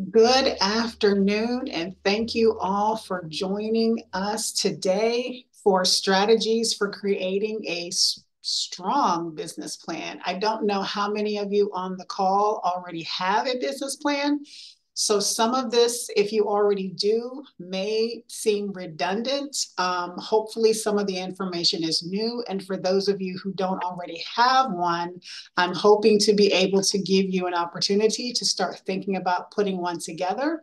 Good afternoon, and thank you all for joining us today for strategies for creating a strong business plan. I don't know how many of you on the call already have a business plan. So some of this, if you already do, may seem redundant. Hopefully some of the information is new. And for those of you who don't already have one, I'm hoping to be able to give you an opportunity to start thinking about putting one together.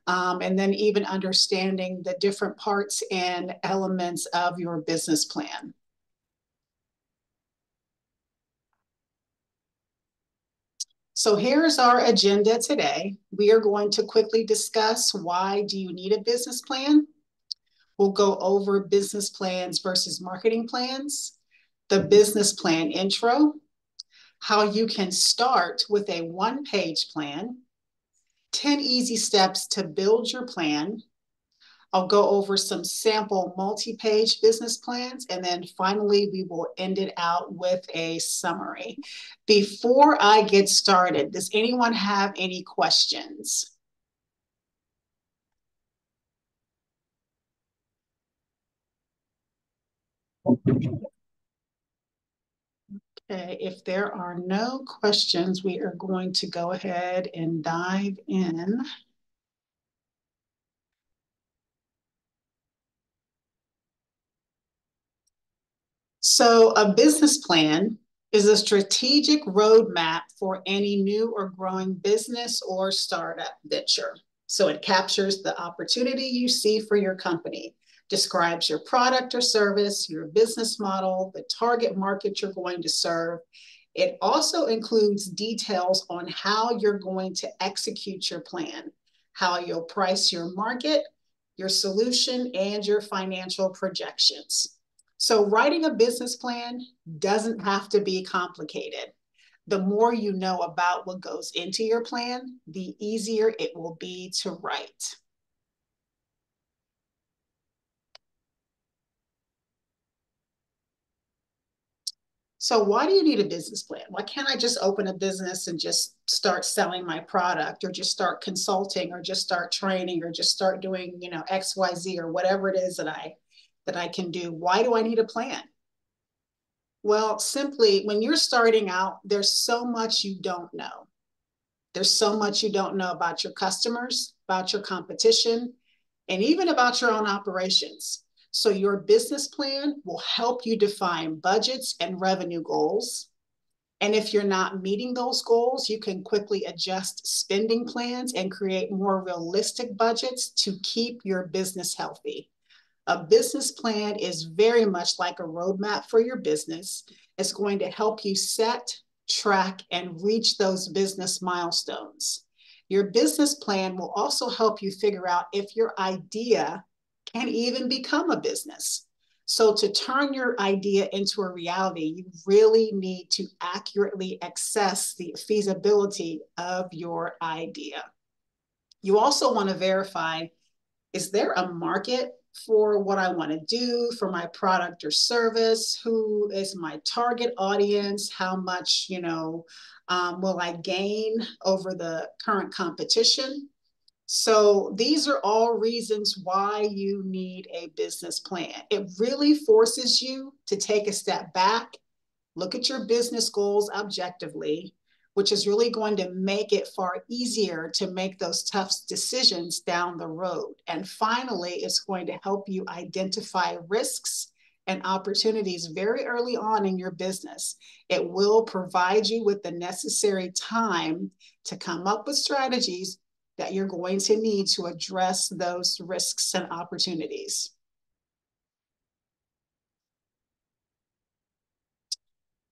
And then even understanding the different parts and elements of your business plan. So here's our agenda today. We are going to quickly discuss why do you need a business plan? We'll go over business plans versus marketing plans, the business plan intro, how you can start with a one-page plan, 10 easy steps to build your plan. I'll go over some sample multi-page business plans, and then finally we will end it out with a summary. Before I get started, does anyone have any questions? Okay, if there are no questions, we are going to go ahead and dive in. So a business plan is a strategic roadmap for any new or growing business or startup venture. So it captures the opportunity you see for your company, describes your product or service, your business model, the target market you're going to serve. It also includes details on how you're going to execute your plan, how you'll price your market, your solution, and your financial projections. So writing a business plan doesn't have to be complicated. The more you know about what goes into your plan, the easier it will be to write. So why do you need a business plan? Why can't I just open a business and just start selling my product, or just start consulting, or just start training, or just start doing, XYZ, or whatever it is that I can do? Why do I need a plan? Well, simply when you're starting out, there's so much you don't know. There's so much you don't know about your customers, about your competition, and even about your own operations. So your business plan will help you define budgets and revenue goals. And if you're not meeting those goals, you can quickly adjust spending plans and create more realistic budgets to keep your business healthy. A business plan is very much like a roadmap for your business. It's going to help you set, track, and reach those business milestones. Your business plan will also help you figure out if your idea can even become a business. So to turn your idea into a reality, you really need to accurately assess the feasibility of your idea. You also want to verify, is there a market for what I want to do for my product or service? Who is my target audience? How much, will I gain over the current competition? So these are all reasons why you need a business plan. It really forces you to take a step back, look at your business goals objectively, which is really going to make it far easier to make those tough decisions down the road. And finally, it's going to help you identify risks and opportunities very early on in your business. It will provide you with the necessary time to come up with strategies that you're going to need to address those risks and opportunities.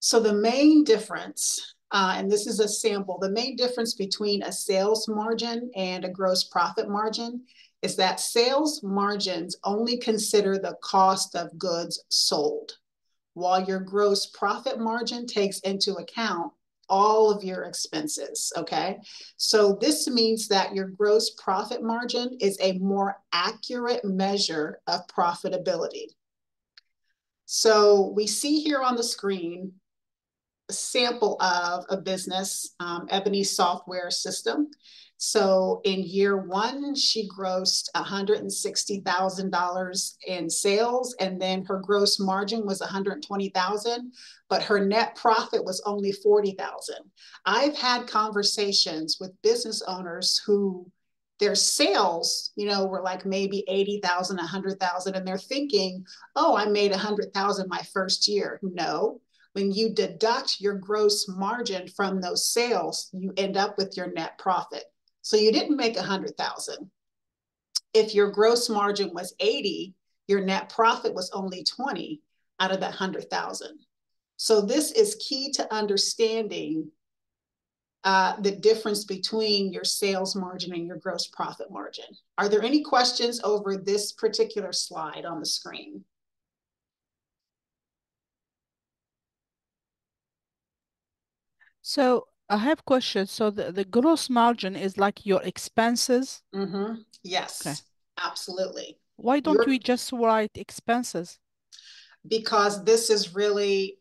So the main difference, and this is a sample, the main difference between a sales margin and a gross profit margin is that sales margins only consider the cost of goods sold, while your gross profit margin takes into account all of your expenses, okay? So this means that your gross profit margin is a more accurate measure of profitability. So we see here on the screen a sample of a business, Ebony software system. So in year one, she grossed $160,000 in sales, and then her gross margin was $120,000, but her net profit was only $40,000. I've had conversations with business owners who their sales, were like maybe 80,000, 100,000, and they're thinking, oh, I made 100,000 my first year. No, when you deduct your gross margin from those sales, you end up with your net profit. So you didn't make 100,000. If your gross margin was 80, your net profit was only 20 out of that 100,000. So this is key to understanding the difference between your sales margin and your gross profit margin. Are there any questions over this particular slide on the screen? So I have questions. So the gross margin is like your expenses. Mm-hmm. Okay. Yes, absolutely. Why don't we just write expenses? Because this is really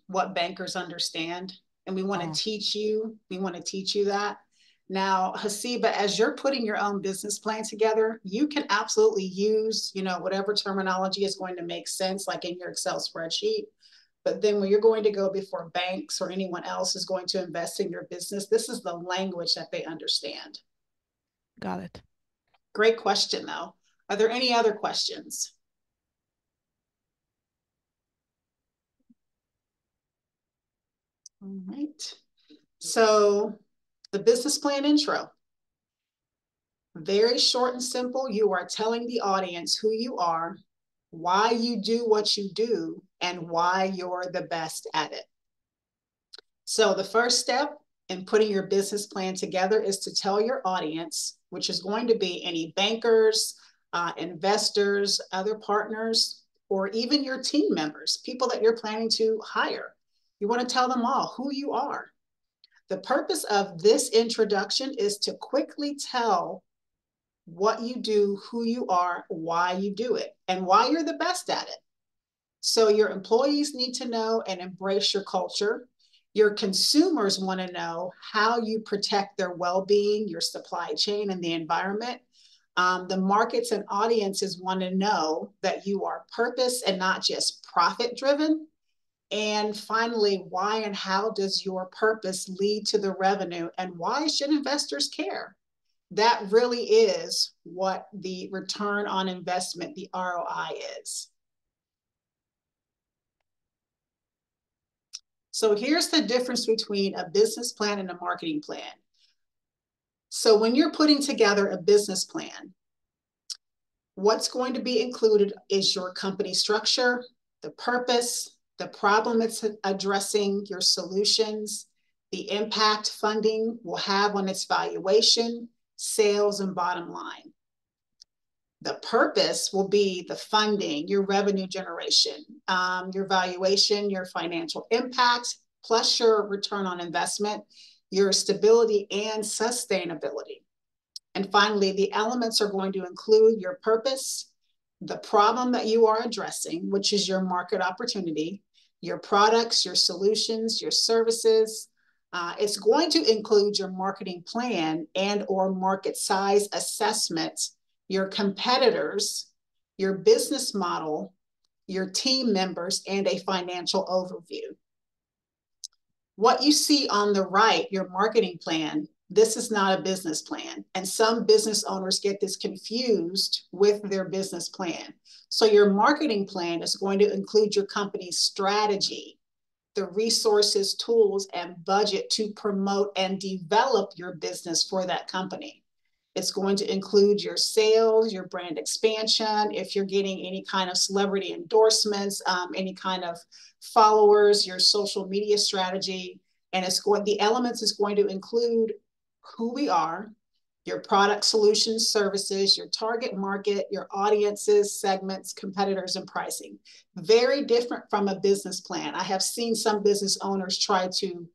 what bankers understand. And we want to teach you that. Now, Hasiba, as you're putting your own business plan together, you can absolutely use, whatever terminology is going to make sense, like in your Excel spreadsheet. But then when you're going to go before banks or anyone else is going to invest in your business, this is the language that they understand. Got it. Great question, though. Are there any other questions? All right. So the business plan intro. Very short and simple. You are telling the audience who you are, why you do what you do, and why you're the best at it. So the first step in putting your business plan together is to tell your audience, which is going to be any bankers, investors, other partners, or even your team members, people that you're planning to hire. You want to tell them all who you are. The purpose of this introduction is to quickly tell what you do, who you are, why you do it, and why you're the best at it. So your employees need to know and embrace your culture. Your consumers want to know how you protect their well-being, your supply chain, and the environment. The markets and audiences want to know that you are purpose and not just profit-driven. And finally, why and how does your purpose lead to the revenue, and why should investors care? That really is what the return on investment, the ROI, is. So here's the difference between a business plan and a marketing plan. So when you're putting together a business plan, what's going to be included is your company structure, the purpose, the problem it's addressing, your solutions, the impact funding will have on its valuation, sales, and bottom line. The purpose will be the funding, your revenue generation, your valuation, your financial impact, plus your return on investment, your stability and sustainability. And finally, the elements are going to include your purpose, the problem that you are addressing, which is your market opportunity, your products, your solutions, your services. It's going to include your marketing plan and or market size assessment, your competitors, your business model, your team members, and a financial overview. What you see on the right, your marketing plan, this is not a business plan. And some business owners get this confused with their business plan. So your marketing plan is going to include your company's strategy, the resources, tools, and budget to promote and develop your business for that company. It's going to include your sales, your brand expansion, if you're getting any kind of celebrity endorsements, any kind of followers, your social media strategy. And the elements is going to include who we are, your product, solutions, services, your target market, your audiences, segments, competitors, and pricing. Very different from a business plan. I have seen some business owners try to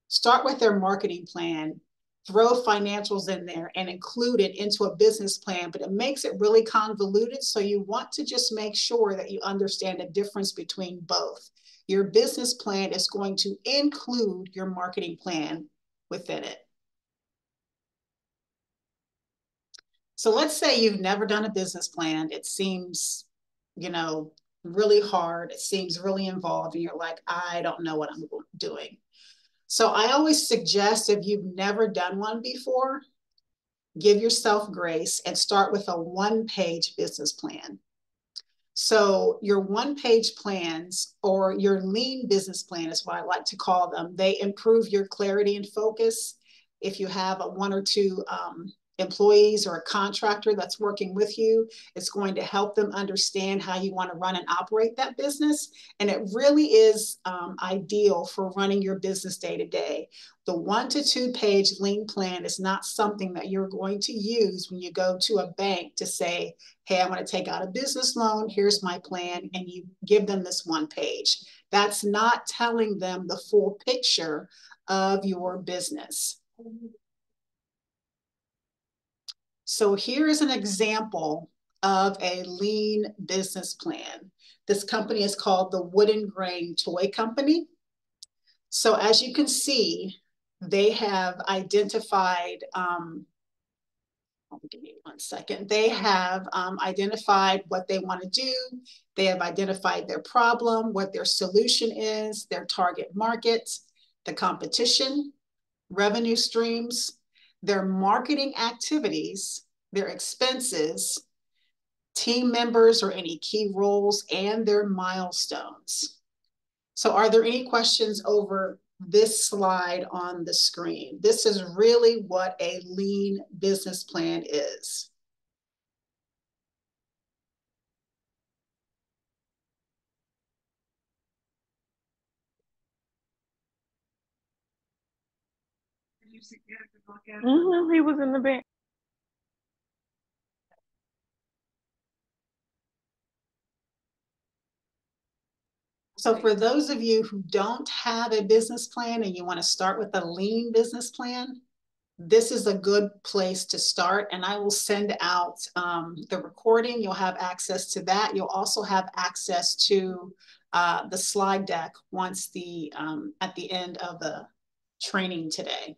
start with their marketing plan, throw financials in there and include it into a business plan, but it makes it really convoluted. So you want to just make sure that you understand the difference between both. Your business plan is going to include your marketing plan within it. So let's say you've never done a business plan. It seems, you know, really hard. It seems really involved, and you're like, I don't know what I'm doing. So I always suggest, if you've never done one before, give yourself grace and start with a one-page business plan. So your one-page plans, or your lean business plan is what I like to call them, they improve your clarity and focus. If you have a one or two employees or a contractor that's working with you, it's going to help them understand how you want to run and operate that business. And it really is ideal for running your business day to day. The 1 to 2 page lean plan is not something that you're going to use when you go to a bank to say, hey, I want to take out a business loan, here's my plan, and you give them this one page. That's not telling them the full picture of your business. So here is an example of a lean business plan. This company is called the Wooden Grain Toy Company. So as you can see, they have identified, give me one second. They have identified what they want to do. They have identified their problem, what their solution is, their target market, the competition, revenue streams, their marketing activities, their expenses, team members or any key roles, and their milestones. So are there any questions over this slide on the screen? This is really what a lean business plan is. He was in the back. So for those of you who don't have a business plan and you want to start with a lean business plan, this is a good place to start. And I will send out the recording. You'll have access to that. You'll also have access to the slide deck once at the end of the training today.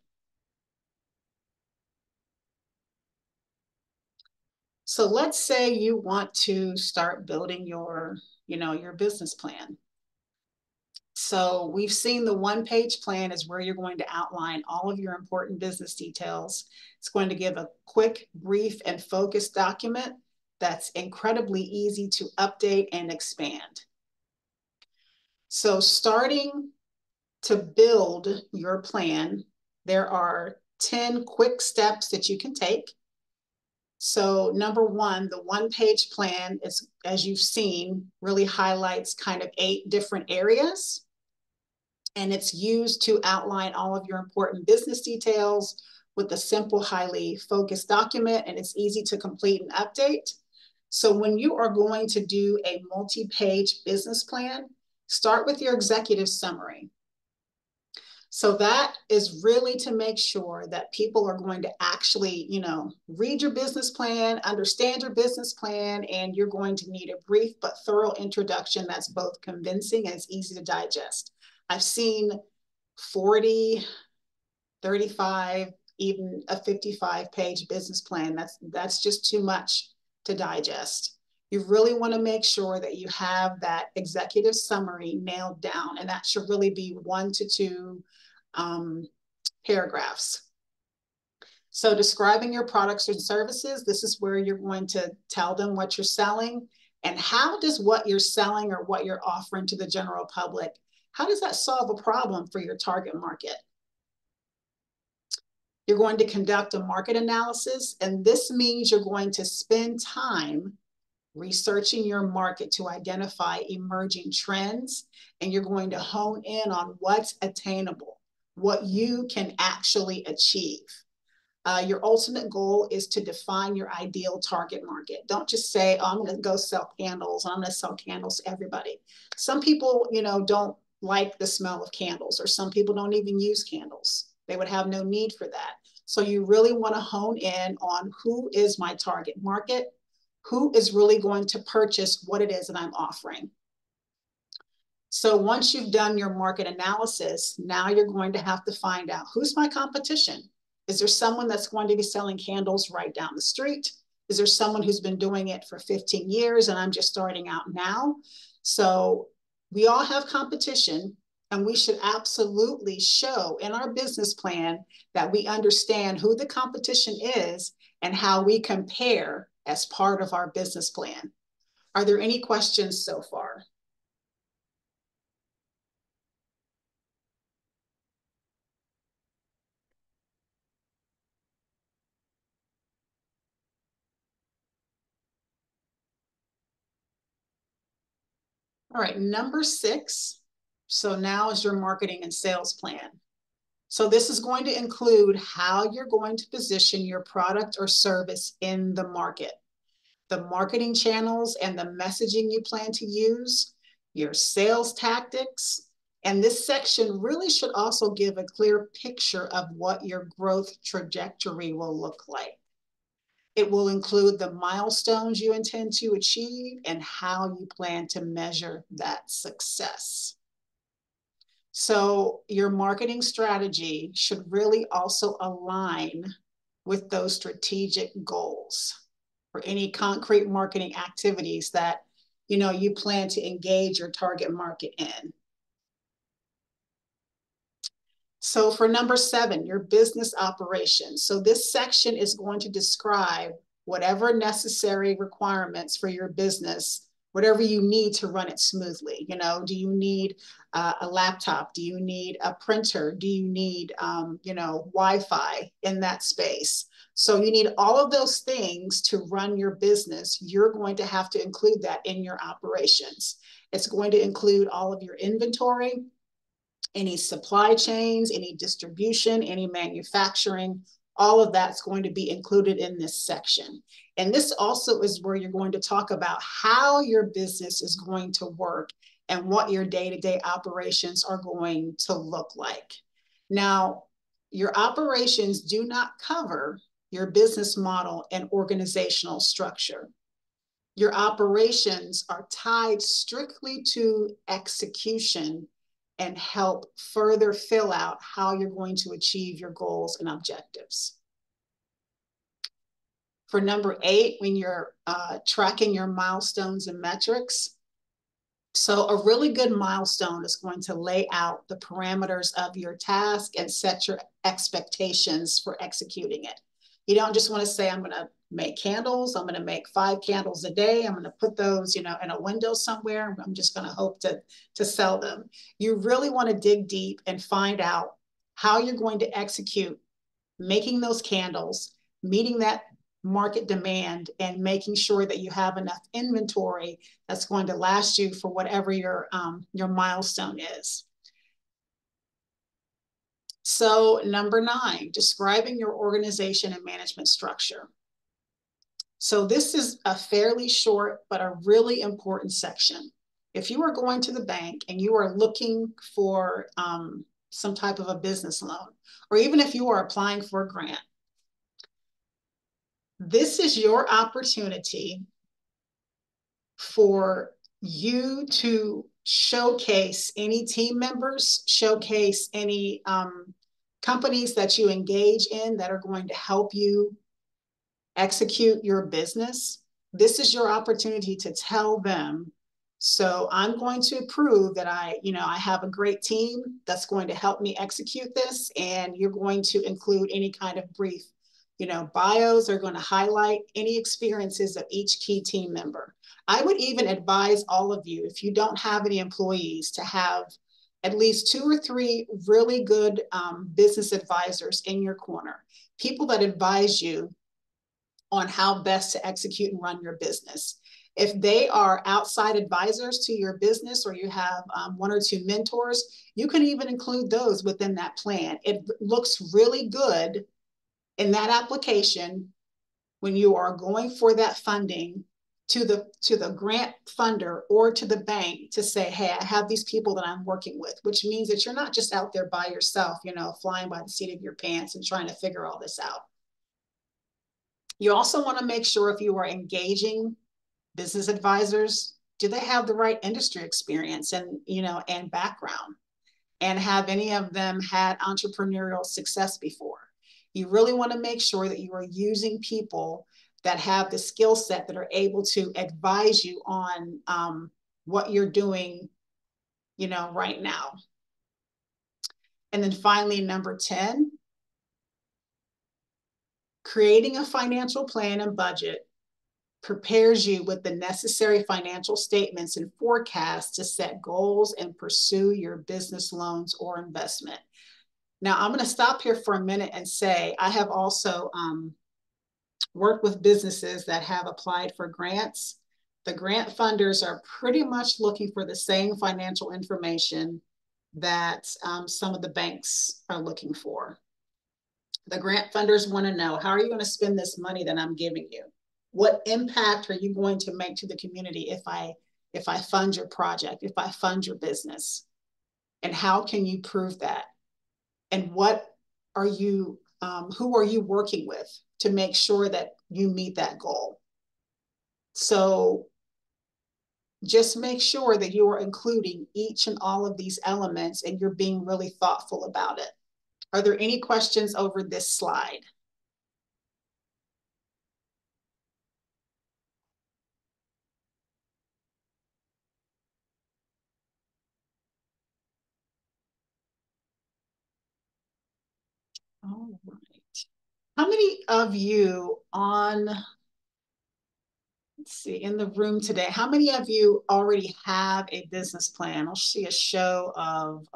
So let's say you want to start building your business plan. So we've seen the one-page plan is where you're going to outline all of your important business details. It's going to give a quick, brief, and focused document that's incredibly easy to update and expand. So starting to build your plan, there are 10 quick steps that you can take. So number one, the one-page plan is, as you've seen, really highlights kind of 8 different areas. And it's used to outline all of your important business details with a simple, highly focused document, and it's easy to complete and update. So when you are going to do a multi-page business plan, start with your executive summary. So that is really to make sure that people are going to actually, read your business plan, understand your business plan, and you're going to need a brief but thorough introduction that's both convincing and it's easy to digest. I've seen 40, 35, even a 55-page business plan. That's just too much to digest. You really want to make sure that you have that executive summary nailed down, and that should really be 1 to 2 paragraphs. So describing your products and services, this is where you're going to tell them what you're selling, and how does what you're selling or what you're offering to the general public, how does that solve a problem for your target market? You're going to conduct a market analysis, and this means you're going to spend time researching your market to identify emerging trends, and you're going to hone in on what's attainable, what you can actually achieve. Your ultimate goal is to define your ideal target market. Don't just say, oh, I'm going to go sell candles. I'm going to sell candles to everybody. Some people, don't like the smell of candles, or some people don't even use candles. They would have no need for that. So you really want to hone in on who is my target market, who is really going to purchase what it is that I'm offering. So once you've done your market analysis, now you're going to have to find out, who's my competition? Is there someone that's going to be selling candles right down the street? Is there someone who's been doing it for 15 years and I'm just starting out now? So we all have competition, and we should absolutely show in our business plan that we understand who the competition is and how we compare as part of our business plan. Are there any questions so far? All right, number 6. So now is your marketing and sales plan. So this is going to include how you're going to position your product or service in the market, the marketing channels and the messaging you plan to use, your sales tactics. And this section really should also give a clear picture of what your growth trajectory will look like. It will include the milestones you intend to achieve and how you plan to measure that success. So your marketing strategy should really also align with those strategic goals or any concrete marketing activities that you plan to engage your target market in. So for number 7, your business operations. So this section is going to describe whatever necessary requirements for your business, whatever you need to run it smoothly. Do you need a laptop? Do you need a printer? Do you need, Wi-Fi in that space? So you need all of those things to run your business. You're going to have to include that in your operations. It's going to include all of your inventory, any supply chains, any distribution, any manufacturing, all of that's going to be included in this section. And this also is where you're going to talk about how your business is going to work and what your day-to-day operations are going to look like. Now, your operations do not cover your business model and organizational structure. Your operations are tied strictly to execution and help further fill out how you're going to achieve your goals and objectives. For number 8, when you're tracking your milestones and metrics, so a really good milestone is going to lay out the parameters of your task and set your expectations for executing it. You don't just want to say, I'm going to make candles. I'm going to make 5 candles a day. I'm going to put those, in a window somewhere. I'm just going to hope to sell them. You really want to dig deep and find out how you're going to execute making those candles, meeting that market demand, and making sure that you have enough inventory that's going to last you for whatever your milestone is. So number 9, describing your organization and management structure. So this is a fairly short, but a really important section. If you are going to the bank and you are looking for some type of a business loan, or even if you are applying for a grant, this is your opportunity for you to showcase any team members, showcase any companies that you engage in that are going to help you execute your business. This is your opportunity to tell them, so I'm going to prove that I have a great team that's going to help me execute this, and you're going to include any kind of brief, bios are going to highlight any experiences of each key team member. I would even advise all of you, if you don't have any employees, to have at least 2 or 3 really good business advisors in your corner, people that advise you on how best to execute and run your business. If they are outside advisors to your business, or you have 1 or 2 mentors, you can even include those within that plan. It looks really good in that application when you are going for that funding to the grant funder or to the bank to say, hey, I have these people that I'm working with, which means that you're not just out there by yourself, flying by the seat of your pants and trying to figure all this out. You also want to make sure, if you are engaging business advisors, do they have the right industry experience and background, and have any of them had entrepreneurial success before? You really want to make sure that you are using people that have the skill set that are able to advise you on what you're doing, you know, right now. And then finally, number 10, creating a financial plan and budget prepares you with the necessary financial statements and forecasts to set goals and pursue your business loans or investment. Now, I'm going to stop here for a minute and say I have also worked with businesses that have applied for grants. The grant funders are pretty much looking for the same financial information that some of the banks are looking for. The grant funders want to know, how are you going to spend this money that I'm giving you? What impact are you going to make to the community if I fund your project, if I fund your business? And how can you prove that? And what are you, who are you working with to make sure that you meet that goal? So just make sure that you are including each and all of these elements and you're being really thoughtful about it. Are there any questions over this slide? All right. How many of you on, let's see, in the room today, how many of you already have a business plan? I'll see a show of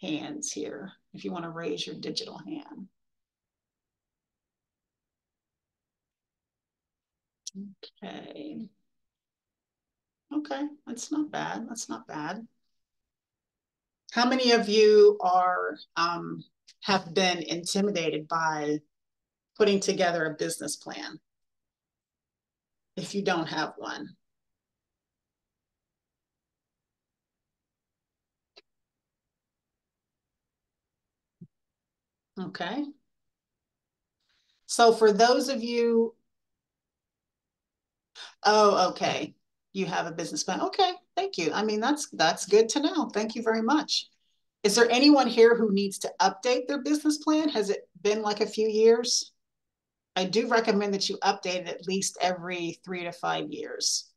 hands here if you want to raise your digital hand. Okay. Okay, that's not bad. That's not bad. How many of you are have been intimidated by putting together a business plan if you don't have one? Okay. So for those of you, oh, okay, you have a business plan. Okay, thank you. I mean, that's good to know. Thank you very much. Is there anyone here who needs to update their business plan? Has it been like a few years? I do recommend that you update it at least every 3 to 5 years.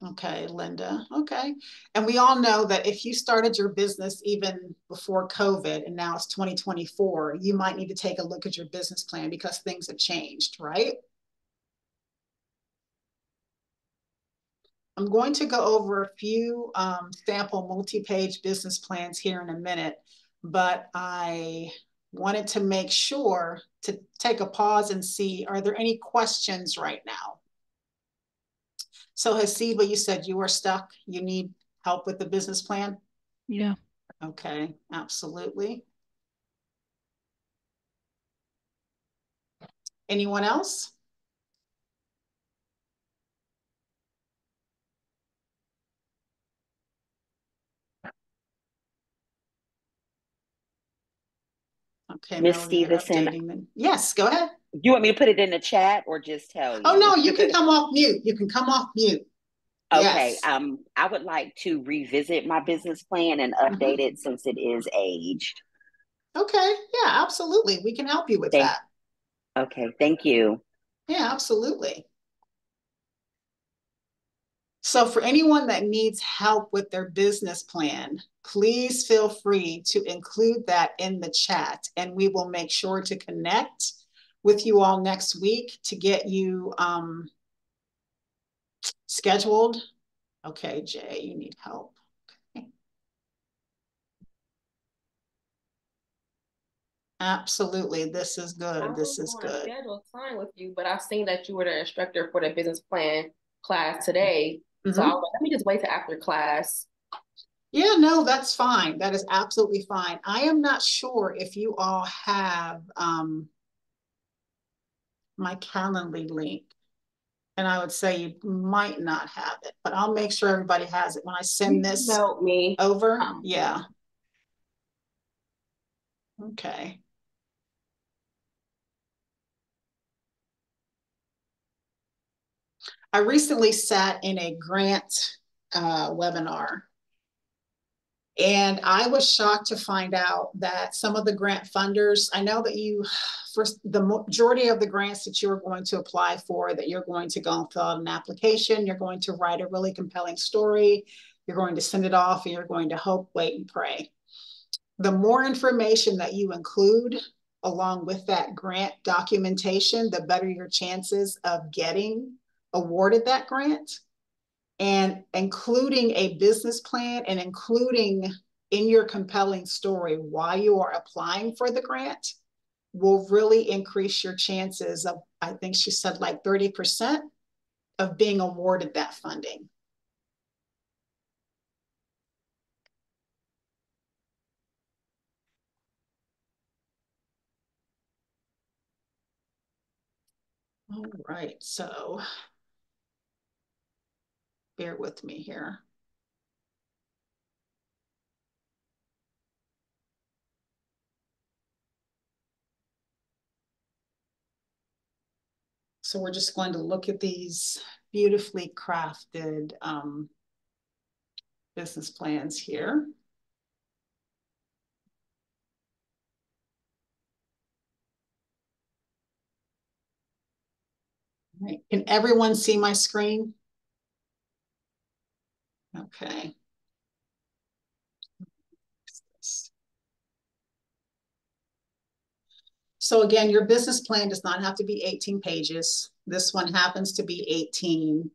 Okay, Linda. Okay. And we all know that if you started your business even before COVID and now it's 2024, you might need to take a look at your business plan because things have changed, right? I'm going to go over a few sample multi-page business plans here in a minute, but I wanted to make sure to take a pause and see, are there any questions right now? So Hasiba, you said you are stuck. You need help with the business plan? Yeah. Okay, absolutely. Anyone else? Okay, Miss Melanie, you're Stevenson, updating them. Yes, go ahead. you want me to put it in the chat or just tell Oh, you? no, you can come off mute. You can come off mute. Okay, Yes. I would like to revisit my business plan and update it since it is aged. Okay, yeah, absolutely. We can help you with Thank, that. okay, thank you. Yeah, absolutely. So for anyone that needs help with their business plan, please feel free to include that in the chat and we will make sure to connect with you all next week to get you scheduled. Okay, Jay, you need help. Okay. Absolutely, this is good. This is good. I was on a scheduled time with you, but I've seen that you were the instructor for the business plan class today. So I was like, let me just wait till after class. Yeah, no, that's fine. That is absolutely fine. I am not sure if you all have my Calendly link. And I would say you might not have it, but I'll make sure everybody has it when I send this Help me over. Yeah. Okay. I recently sat in a grant webinar And I was shocked to find out that some of the grant funders, I know that for the majority of the grants that you are going to apply for, that you're going to go and fill out an application, you're going to write a really compelling story, you're going to send it off, and you're going to hope, wait, and pray. The more information that you include along with that grant documentation, the better your chances of getting awarded that grant. And including a business plan and including in your compelling story why you are applying for the grant will really increase your chances of, I think she said like 30% of being awarded that funding. All right, so bear with me here. So we're just going to look at these beautifully crafted business plans here. Right. Can everyone see my screen? Okay. So again, your business plan does not have to be 18 pages. This one happens to be 18.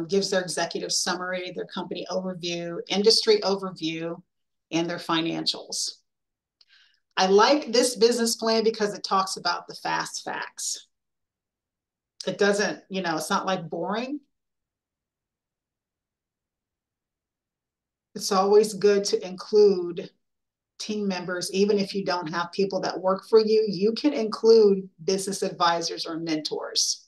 Gives their executive summary, their company overview, industry overview, and their financials. I like this business plan because it talks about the fast facts. It doesn't, it's not like boring. It's always good to include team members, even if you don't have people that work for you, you can include business advisors or mentors.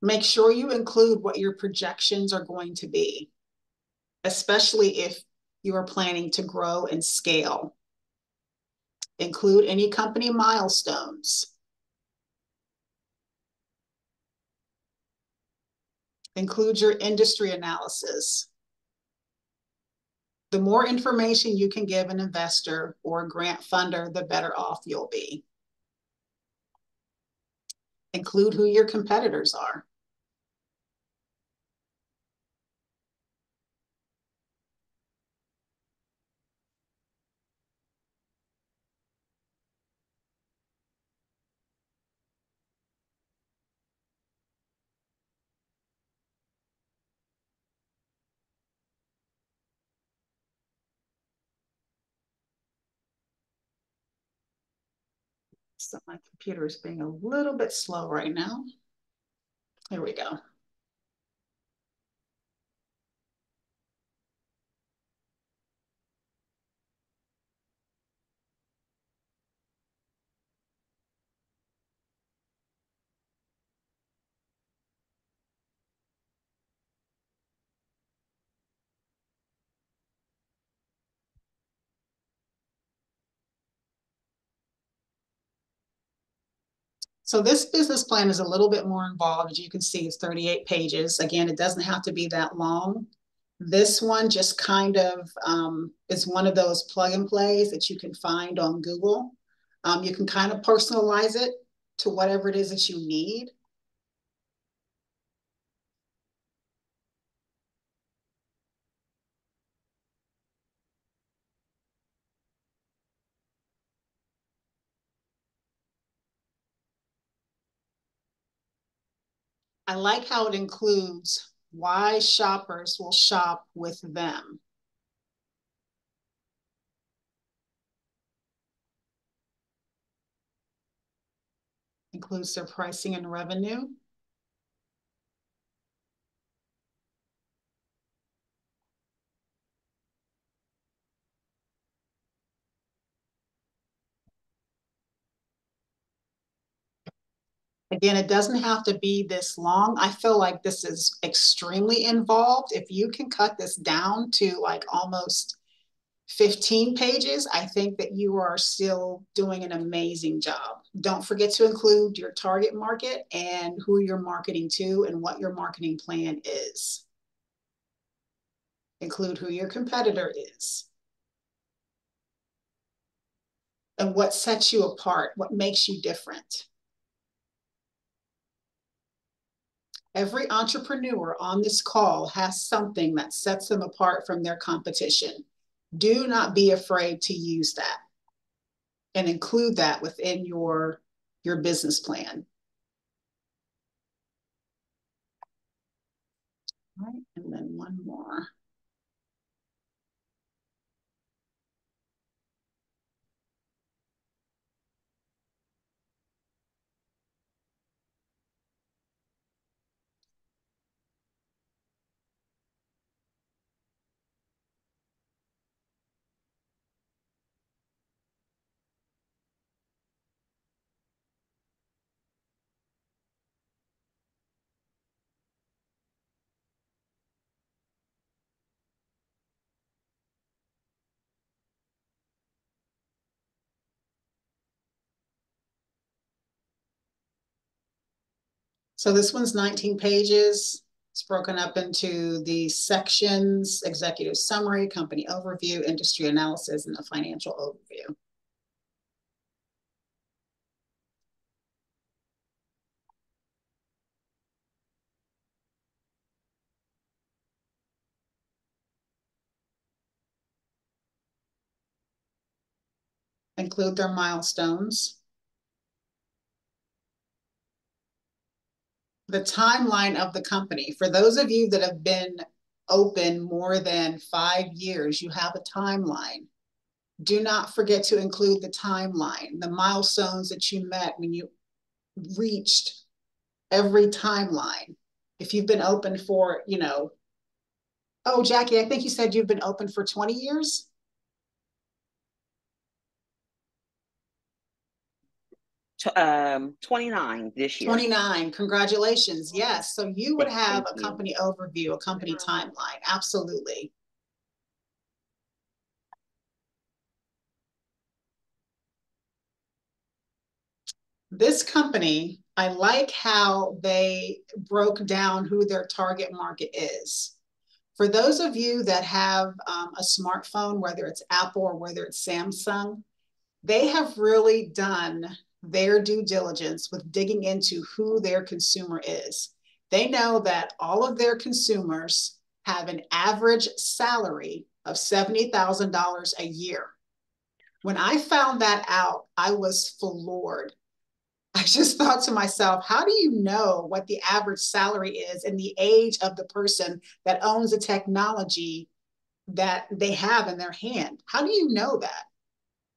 Make sure you include what your projections are going to be, especially if you are planning to grow and scale. Include any company milestones. Include your industry analysis. The more information you can give an investor or a grant funder, the better off you'll be. Include who your competitors are. So my computer is being a little bit slow right now. Here we go. So this business plan is a little bit more involved. As you can see, it's 38 pages. Again, it doesn't have to be that long. This one just kind of is one of those plug and plays that you can find on Google. You can kind of personalize it to whatever it is that you need. I like how it includes why shoppers will shop with them. Includes their pricing and revenue. Again, it doesn't have to be this long. I feel like this is extremely involved. If you can cut this down to like almost 15 pages, I think that you are still doing an amazing job. Don't forget to include your target market and who you're marketing to and what your marketing plan is. Include who your competitor is and what sets you apart, what makes you different. Every entrepreneur on this call has something that sets them apart from their competition. Do not be afraid to use that and include that within your business plan. All right, and then one more. So this one's 19 pages. It's broken up into the sections: executive summary, company overview, industry analysis, and a financial overview. Include their milestones. The timeline of the company. For those of you that have been open more than 5 years, you have a timeline. Do not forget to include the timeline, the milestones that you met when you reached every timeline. If you've been open for, oh, Jackie, I think you said you've been open for 20 years? 29 this year. 29, congratulations. Yes, so you would have Thank a you. company overview, a company timeline, absolutely. This company, I like how they broke down who their target market is. For those of you that have a smartphone, whether it's Apple or whether it's Samsung, they have really done their due diligence with digging into who their consumer is. They know that all of their consumers have an average salary of $70,000 a year. When I found that out, I was floored. I just thought to myself, how do you know what the average salary is and the age of the person that owns the technology that they have in their hand? How do you know that?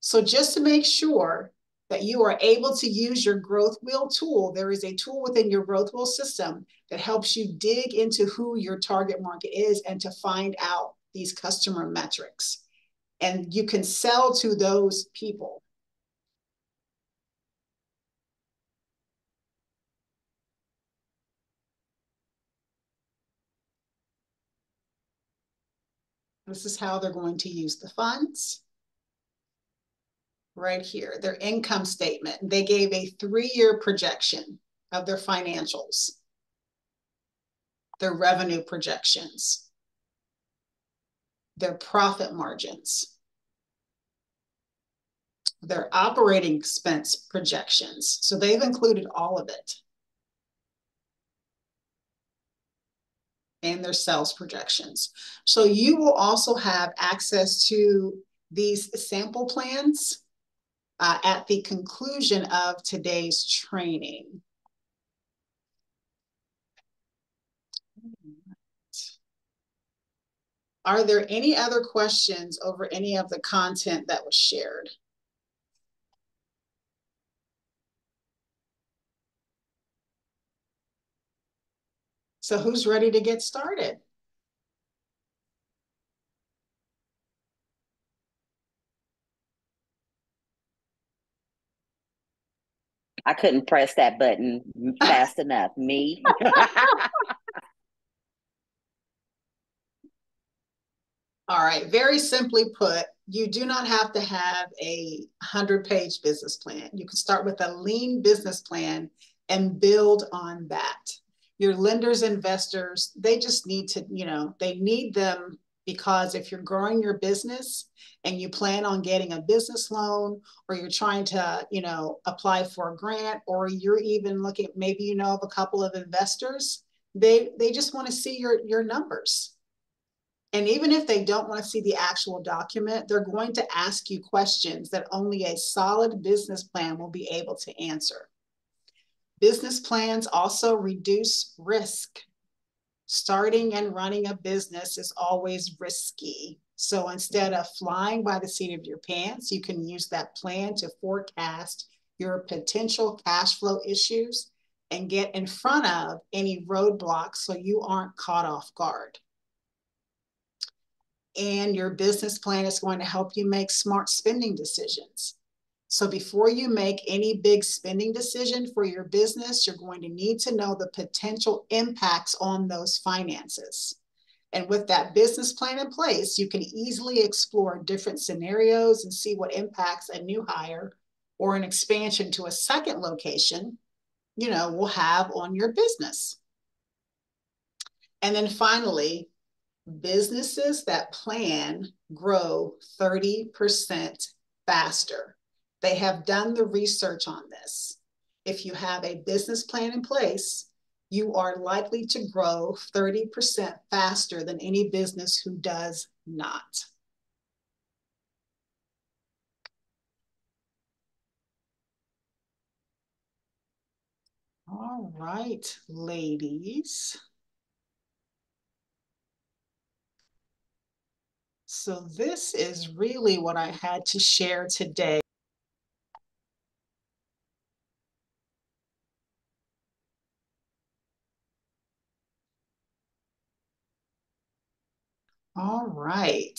So just to make sure that you are able to use your growth wheel tool, there is a tool within your growth wheel system that helps you dig into who your target market is and to find out these customer metrics. And you can sell to those people. This is how they're going to use the funds. Right here, their income statement. They gave a 3-year projection of their financials, their revenue projections, their profit margins, their operating expense projections. So they've included all of it. And their sales projections. So you will also have access to these sample plans at the conclusion of today's training. Are there any other questions over any of the content that was shared? So who's ready to get started? I couldn't press that button fast enough. Me. All right, very simply put, you do not have to have a 100-page business plan. You can start with a lean business plan and build on that. Your lenders, investors, they just need to, they need them because if you're growing your business and you plan on getting a business loan, or you're trying to, apply for a grant, or you're even looking, maybe of a couple of investors, they just want to see your numbers. And even if they don't want to see the actual document, they're going to ask you questions that only a solid business plan will be able to answer. Business plans also reduce risk. Starting and running a business is always risky. So instead of flying by the seat of your pants, you can use that plan to forecast your potential cash flow issues and get in front of any roadblocks so you aren't caught off guard. And your business plan is going to help you make smart spending decisions. So before you make any big spending decision for your business, you're going to need to know the potential impacts on those finances. And with that business plan in place, you can easily explore different scenarios and see what impacts a new hire or an expansion to a second location, will have on your business. And then finally, businesses that plan grow 30% faster. They have done the research on this. If you have a business plan in place, you are likely to grow 30% faster than any business who does not. All right, ladies. So this is really what I had to share today. All right.